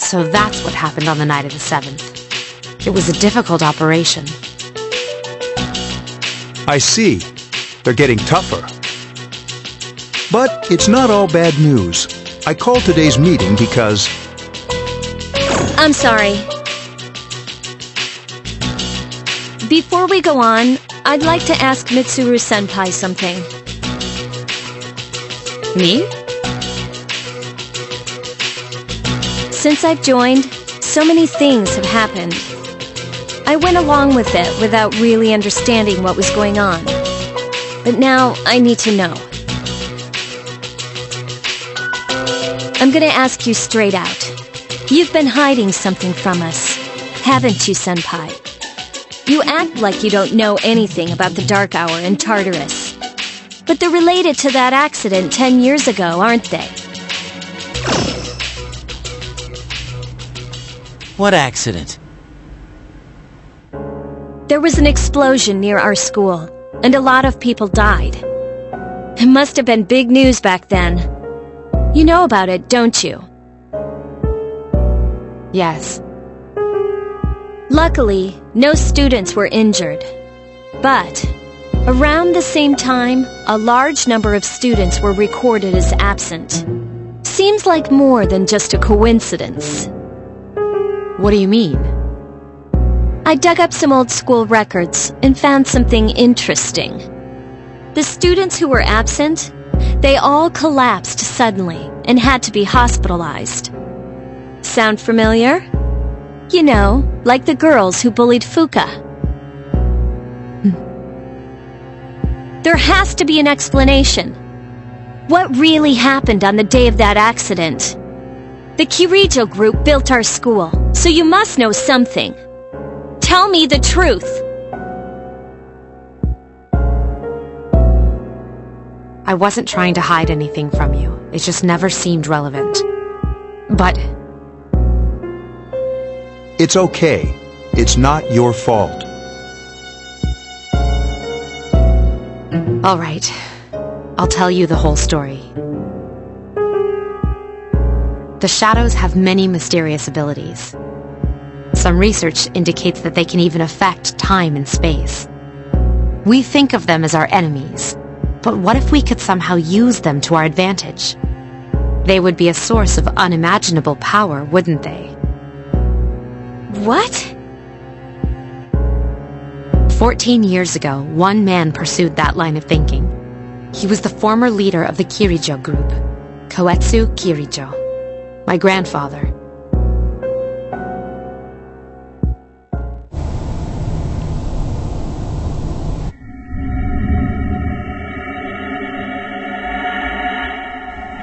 So that's what happened on the night of the 7th. It was a difficult operation. I see. They're getting tougher. But it's not all bad news. I called today's meeting because... I'm sorry. Before we go on, I'd like to ask Mitsuru-senpai something. Me? Since I've joined, so many things have happened. I went along with it without really understanding what was going on. But now I need to know. I'm gonna ask you straight out. You've been hiding something from us, haven't you, Senpai? You act like you don't know anything about the Dark Hour in Tartarus. But they're related to that accident 10 years ago, aren't they? What accident? There was an explosion near our school, and a lot of people died. It must have been big news back then. You know about it, don't you? Yes. Luckily, no students were injured. But around the same time, a large number of students were recorded as absent. Seems like more than just a coincidence. What do you mean? I dug up some old school records and found something interesting. The students who were absent, they all collapsed suddenly and had to be hospitalized. Sound familiar? You know, like the girls who bullied Fuka. There has to be an explanation. What really happened on the day of that accident? The Kirijo group built our school, so you must know something. Tell me the truth. I wasn't trying to hide anything from you. It just never seemed relevant. But... It's okay. It's not your fault. all right. I'll tell you the whole story. The shadows have many mysterious abilities. Some research indicates that they can even affect time and space. We think of them as our enemies, but what if we could somehow use them to our advantage? They would be a source of unimaginable power, wouldn't they? What? 14 years ago, one man pursued that line of thinking. He was the former leader of the Kirijo group, Koetsu Kirijo, my grandfather.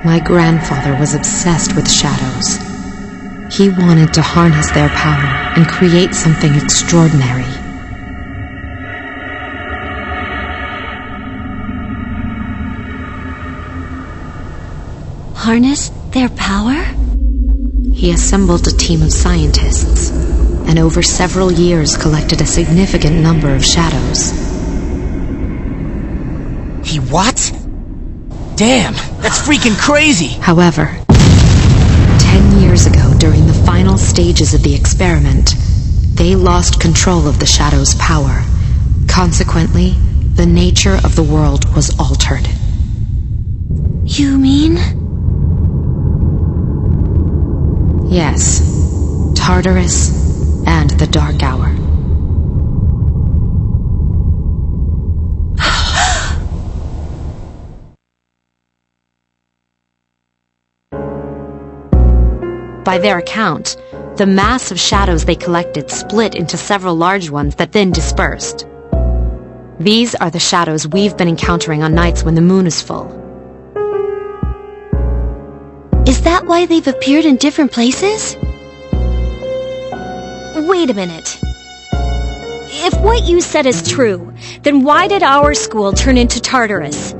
My grandfather was obsessed with shadows. He wanted to harness their power and create something extraordinary. Harness their power? He assembled a team of scientists, and over several years collected a significant number of shadows. He what? Damn, that's freaking crazy! However, 10 years ago, during the final stages of the experiment, they lost control of the shadow's power. Consequently, the nature of the world was altered. You mean? Yes, Tartarus and the Dark Hour. By their account, the mass of shadows they collected split into several large ones that then dispersed. These are the shadows we've been encountering on nights when the moon is full. Is that why they've appeared in different places? Wait a minute. If what you said is true, then why did our school turn into Tartarus?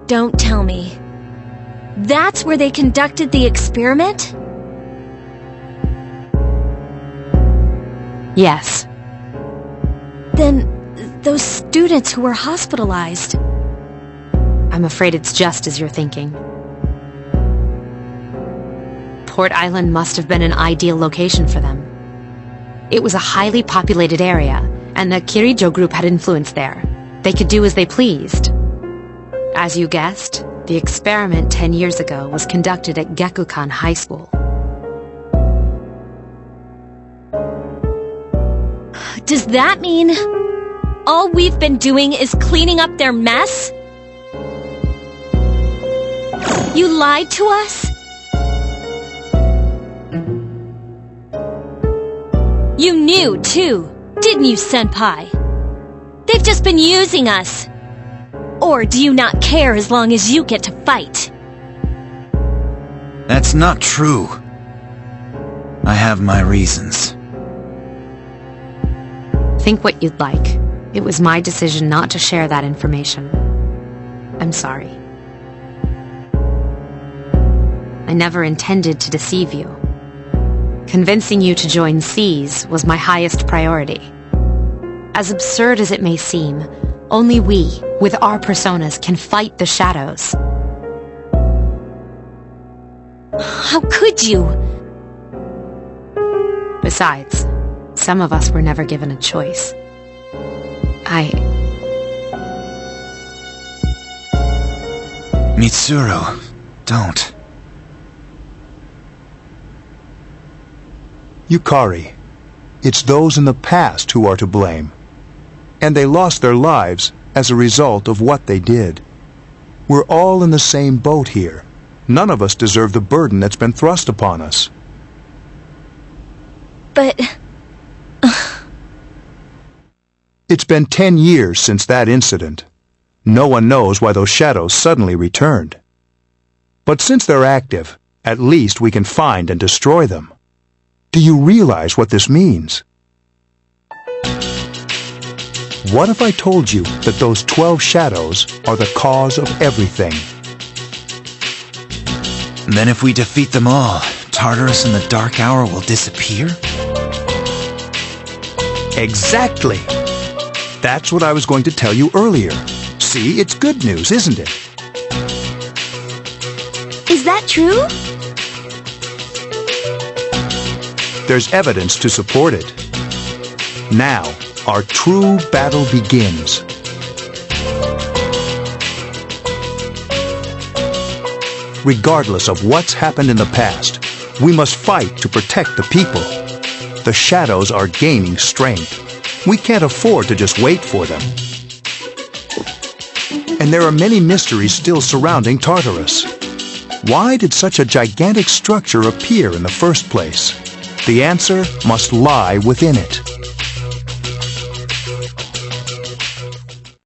Don't tell me. That's where they conducted the experiment? Yes. Then those students who were hospitalized... I'm afraid it's just as you're thinking. Port Island must have been an ideal location for them. It was a highly populated area, and the Kirijo group had influence there. They could do as they pleased. As you guessed, the experiment 10 years ago was conducted at Gekukan High School. Does that mean all we've been doing is cleaning up their mess? You lied to us? You knew, too, didn't you, Senpai? They've just been using us. Or do you not care as long as you get to fight? That's not true. I have my reasons. Think what you'd like. It was my decision not to share that information. I'm sorry. I never intended to deceive you. Convincing you to join SEAS was my highest priority. As absurd as it may seem, only we, with our personas, can fight the shadows. How could you? Besides, some of us were never given a choice. Mitsuru, don't. Yukari, it's those in the past who are to blame. And they lost their lives as a result of what they did. We're all in the same boat here. None of us deserve the burden that's been thrust upon us. But... It's been 10 years since that incident. No one knows why those shadows suddenly returned. But since they're active, at least we can find and destroy them. Do you realize what this means? What if I told you that those 12 shadows are the cause of everything? Then if we defeat them all, Tartarus and the Dark Hour will disappear? Exactly! That's what I was going to tell you earlier. See, it's good news, isn't it? Is that true? There's evidence to support it. Now, our true battle begins. Regardless of what's happened in the past, we must fight to protect the people. The shadows are gaining strength. We can't afford to just wait for them. And there are many mysteries still surrounding Tartarus. Why did such a gigantic structure appear in the first place? The answer must lie within it.